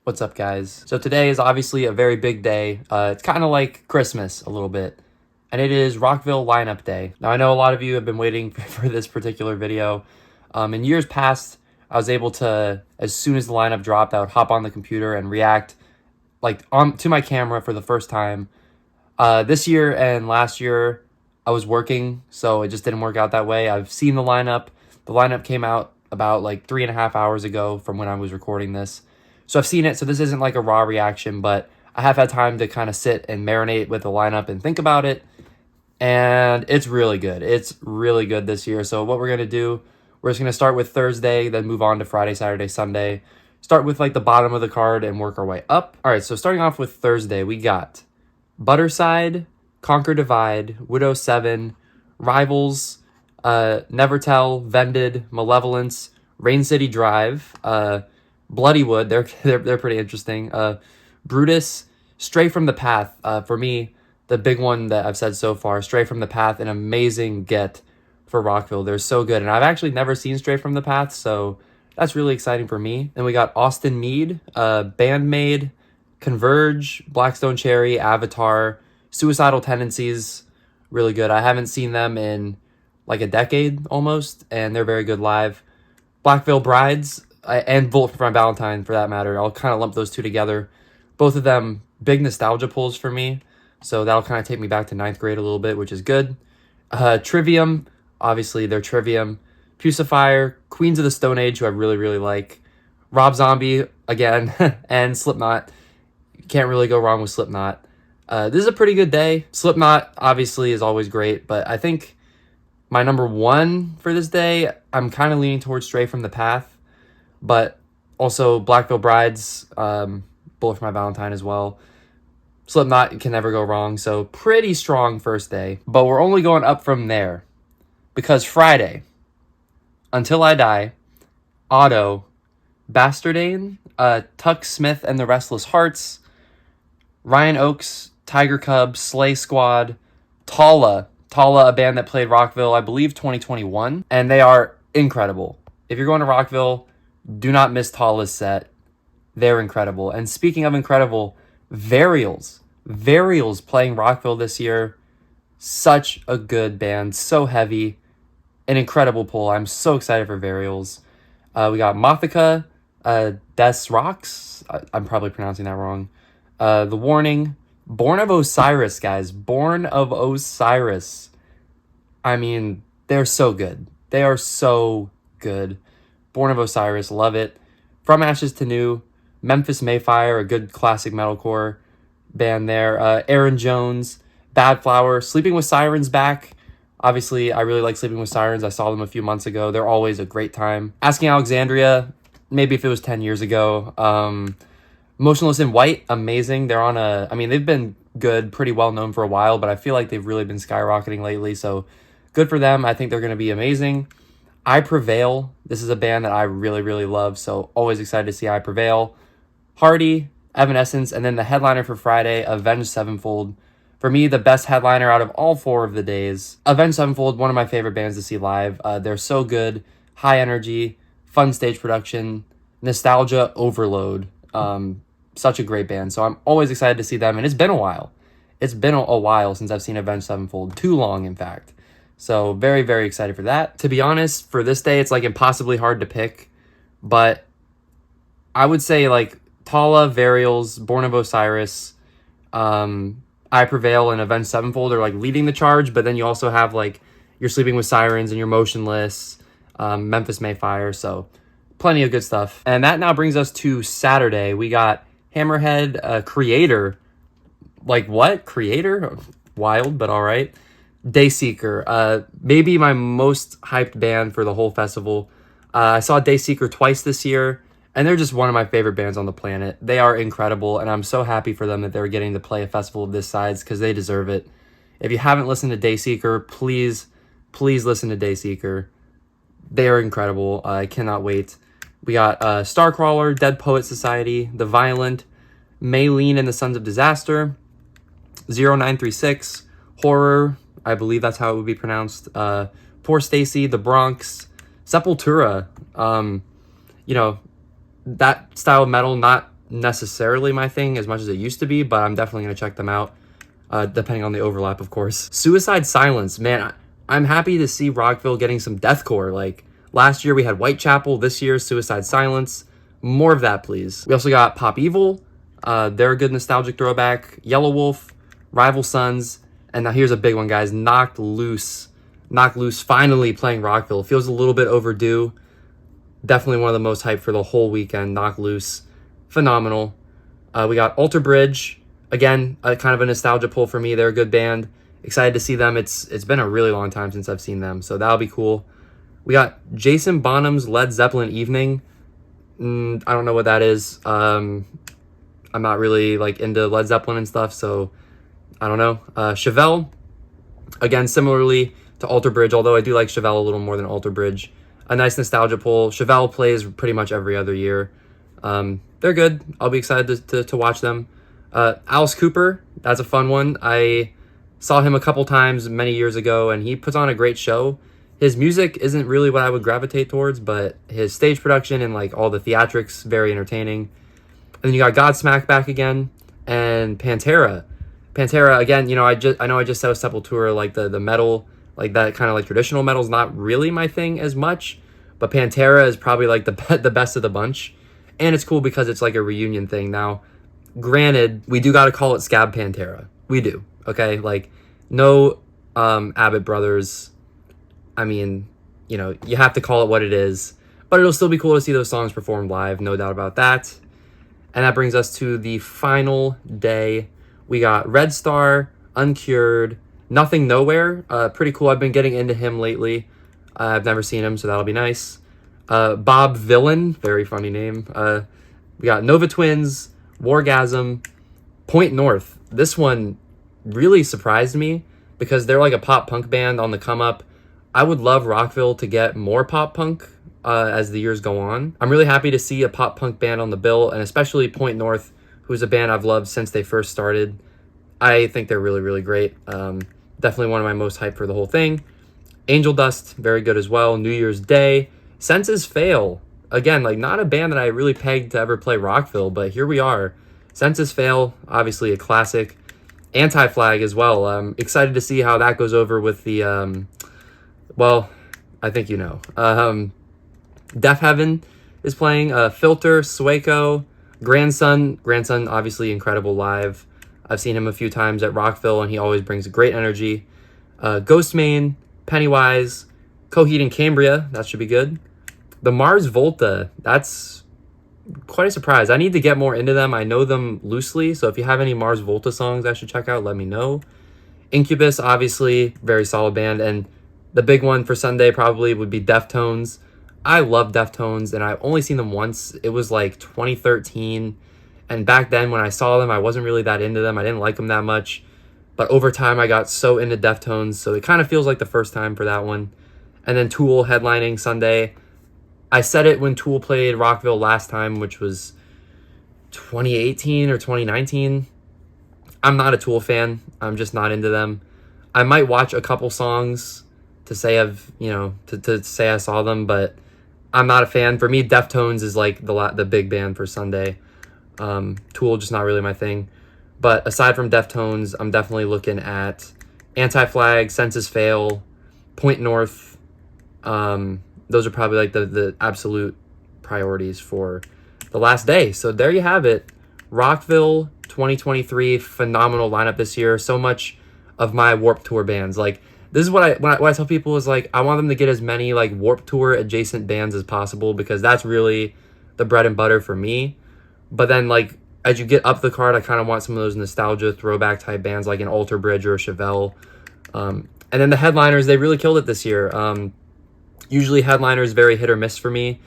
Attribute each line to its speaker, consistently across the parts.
Speaker 1: What's up, guys? So today is obviously a very big day. It's kind of like Christmas a little bit, and it is Rockville lineup day. Now, I know a lot of you have been waiting for this particular video. In years past, I was able to, as soon as the lineup dropped, I would hop on the computer and react to my camera for the first time. This year and last year, I was working, so it just didn't work out that way. I've seen the lineup. The lineup came out about 3.5 hours ago from when I was recording this. So I've seen it, so this isn't like a raw reaction, but I have had time to kind of sit and marinate with the lineup and think about it, and it's really good. It's really good this year. So what we're going to do, we're just going to start with Thursday, then move on to Friday, Saturday, Sunday. Start with the bottom of the card and work our way up. All right, so starting off with Thursday, we got Butterside, Conquer Divide, Widow 7, Rivals, Never Tell, Vended, Malevolence, Rain City Drive, Bloodywood, they're pretty interesting. Brutus, Stray from the Path. For me, the big one that I've said so far, Stray from the Path, an amazing get for Rockville. They're so good, and I've actually never seen Stray from the Path, so that's really exciting for me. Then we got Austin Mead, Bandmade, Converge, Blackstone Cherry, Avatar, Suicidal Tendencies, really good. I haven't seen them in a decade almost, and they're very good live. Blackville Brides, and Bullet for My Valentine, for that matter. I'll kind of lump those two together. Both of them big nostalgia pulls for me, so that'll kind of take me back to 9th grade a little bit, which is good. Trivium, obviously they're Trivium. Pucifier, Queens of the Stone Age, who I really, really like. Rob Zombie, again, and Slipknot. You can't really go wrong with Slipknot. This is a pretty good day. Slipknot, obviously, is always great, but I think my number one for this day, I'm kind of leaning towards Stray from the Path, but also Blackville Brides, Bullet for My Valentine as well. Slipknot can never go wrong, so pretty strong first day. But we're only going up from there, because Friday, Until I Die, Otto, Bastardane, Tuck Smith and the Restless Hearts, Ryan Oakes, Tiger Cub, Slay Squad, Tala, a band that played Rockville, I believe, 2021, and they are incredible. If you're going to Rockville, do not miss Tala's set. They're incredible. And speaking of incredible, Varials playing Rockville this year, such a good band, so heavy, an incredible pull. I'm so excited for Varials. We got Mothica, Des Rocks, I'm probably pronouncing that wrong. The Warning, Born of Osiris, guys. Born of Osiris. I mean, they're so good. They are so good. Born of Osiris, love it. From Ashes to New, Memphis Mayfire, a good classic metalcore band there. Aaron Jones, Bad Flower, Sleeping with Sirens back. Obviously, I really like Sleeping with Sirens. I saw them a few months ago. They're always a great time. Asking Alexandria, maybe if it was 10 years ago. Motionless in White, amazing. They've been good, pretty well known for a while, but I feel like they've really been skyrocketing lately, so good for them. I think they're going to be amazing. I Prevail, this is a band that I really, really love, so always excited to see I Prevail. Hardy, Evanescence, and then the headliner for Friday, Avenged Sevenfold. For me, the best headliner out of all 4 of the days. Avenged Sevenfold, one of my favorite bands to see live. They're so good, high energy, fun stage production, nostalgia overload. Such a great band, so I'm always excited to see them, and it's been a while. It's been a while since I've seen Avenged Sevenfold, too long, in fact. So very, very excited for that. To be honest, for this day, it's impossibly hard to pick, but I would say Tala, Varials, Born of Osiris, I Prevail, and Avenged Sevenfold are leading the charge, but then you also have you're Sleeping with Sirens and you're Motionless, Memphis Mayfire, so plenty of good stuff. And that now brings us to Saturday. We got Hammerhead, Creator. What? Creator? Wild, but all right. Dayseeker. Maybe my most hyped band for the whole festival. I saw Dayseeker twice this year, and they're just one of my favorite bands on the planet. They are incredible, and I'm so happy for them that they're getting to play a festival of this size because they deserve it. If you haven't listened to Dayseeker, please listen to Dayseeker. They are incredible. I cannot wait. We got Starcrawler, Dead Poet Society, The Violent, Maylene and the Sons of Disaster, 0936, Horror, I believe that's how it would be pronounced, Poor Stacy, The Bronx, Sepultura. That style of metal, not necessarily my thing as much as it used to be, but I'm definitely going to check them out, depending on the overlap, of course. Suicide Silence, man, I'm happy to see Rockville getting some deathcore. Like, last year we had Whitechapel, this year Suicide Silence. More of that, please. We also got Pop Evil. They're a good nostalgic throwback. Yellow Wolf, Rival Sons, and now here's a big one, guys. Knocked Loose. Knocked Loose finally playing Rockville. Feels a little bit overdue. Definitely one of the most hyped for the whole weekend. Knocked Loose. Phenomenal. We got Alter Bridge. Again, kind of a nostalgia pull for me. They're a good band. Excited to see them. It's been a really long time since I've seen them, so that'll be cool. We got Jason Bonham's Led Zeppelin Evening. I don't know what that is. I'm not really like into Led Zeppelin and stuff, so I don't know. Chevelle, again, similarly to Alter Bridge, although I do like Chevelle a little more than Alter Bridge. A nice nostalgia pull. Chevelle plays pretty much every other year. They're good. I'll be excited to watch them. Alice Cooper, that's a fun one. I saw him a couple times many years ago, and he puts on a great show. His music isn't really what I would gravitate towards, but his stage production and like all the theatrics, very entertaining. And then you got Godsmack back again, and Pantera. Pantera, again, you know, I know I just said Sepultura, like the metal, like that kind of like traditional metal is not really my thing as much, but Pantera is probably like the best of the bunch. And it's cool because it's like a reunion thing. Now, granted, we do got to call it Scab Pantera. We do, okay? Like, no Abbott Brothers. I mean, you know, you have to call it what it is. But it'll still be cool to see those songs performed live, no doubt about that. And that brings us to the final day. We got Red Star, Uncured, Nothing Nowhere. Pretty cool. I've been getting into him lately. I've never seen him, so that'll be nice. Bob Villain, very funny name. We got Nova Twins, Wargasm, Point North. This one really surprised me because they're like a pop punk band on the come up. I would love Rockville to get more pop punk as the years go on. I'm really happy to see a pop punk band on the bill, and especially Point North, who's a band I've loved since they first started. I think they're really, really great. Definitely one of my most hyped for the whole thing. Angel Dust, very good as well. New Year's Day. Senses Fail. Again, like not a band that I really pegged to ever play Rockville, but here we are. Senses Fail, obviously a classic. Anti-Flag as well. I'm excited to see how that goes over with the, well, I think you know. Deaf Heaven is playing. Filter, Sueco, Grandson. Grandson, obviously incredible live. I've seen him a few times at Rockville, and he always brings great energy. Ghostmain, Pennywise, Coheed and Cambria. That should be good. The Mars Volta. That's quite a surprise. I need to get more into them. I know them loosely, so if you have any Mars Volta songs I should check out, let me know. Incubus, obviously, very solid band. And the big one for Sunday probably would be Deftones. I love Deftones, and I've only seen them once. It was like 2013. And back then when I saw them, I wasn't really that into them. I didn't like them that much. But over time, I got so into Deftones, so it kind of feels like the first time for that one. And then Tool headlining Sunday. I said it when Tool played Rockville last time, which was 2018 or 2019. I'm not a Tool fan. I'm just not into them. I might watch a couple songs to say I've, you know, to say I saw them, but I'm not a fan. For me, Deftones is like the big band for Sunday. Tool, just not really my thing. But aside from Deftones, I'm definitely looking at Anti-Flag, Senses Fail, Point North. Those are probably like the absolute priorities for the last day. So there you have it. Rockville 2023, phenomenal lineup this year. So much of my Warped Tour bands. Like, this is what I tell people is like, I want them to get as many like Warped Tour adjacent bands as possible, because that's really the bread and butter for me. But then like, as you get up the card, I kind of want some of those nostalgia throwback type bands like an Alter Bridge or a Chevelle. And then the headliners, they really killed it this year. Usually headliners very hit or miss for me,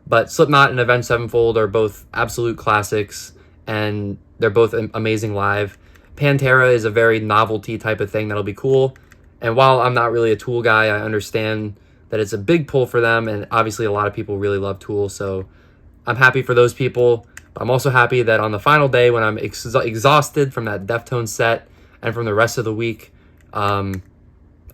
Speaker 1: but Slipknot and Avenged Sevenfold are both absolute classics, and they're both amazing live. Pantera is a very novelty type of thing that'll be cool. And while I'm not really a Tool guy, I understand that it's a big pull for them, and obviously a lot of people really love Tool, so I'm happy for those people. I'm also happy that on the final day, when I'm exhausted from that Deftones set and from the rest of the week,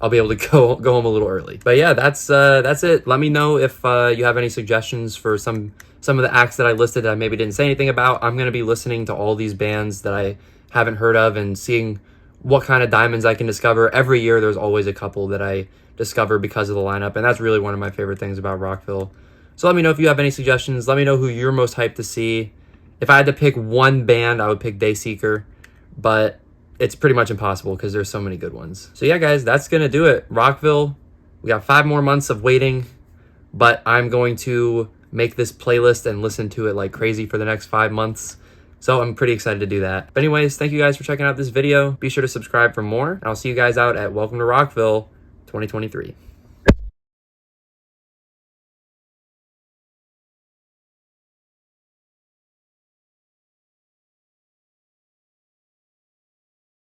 Speaker 1: I'll be able to go home a little early. But yeah, that's it. Let me know if you have any suggestions for some of the acts that I listed that I maybe didn't say anything about. I'm gonna be listening to all these bands that I haven't heard of and seeing what kind of diamonds I can discover. Every year there's always a couple that I discover because of the lineup, and that's really one of my favorite things about Rockville. So let me know if you have any suggestions. Let me know who you're most hyped to see. If I had to pick one band, I would pick Dayseeker, but it's pretty much impossible because there's so many good ones. So yeah, guys, that's gonna do it. Rockville, we got 5 more months of waiting, but I'm going to make this playlist and listen to it like crazy for the next 5 months. So I'm pretty excited to do that. But anyways, thank you guys for checking out this video. Be sure to subscribe for more, and I'll see you guys out at Welcome to Rockville 2023.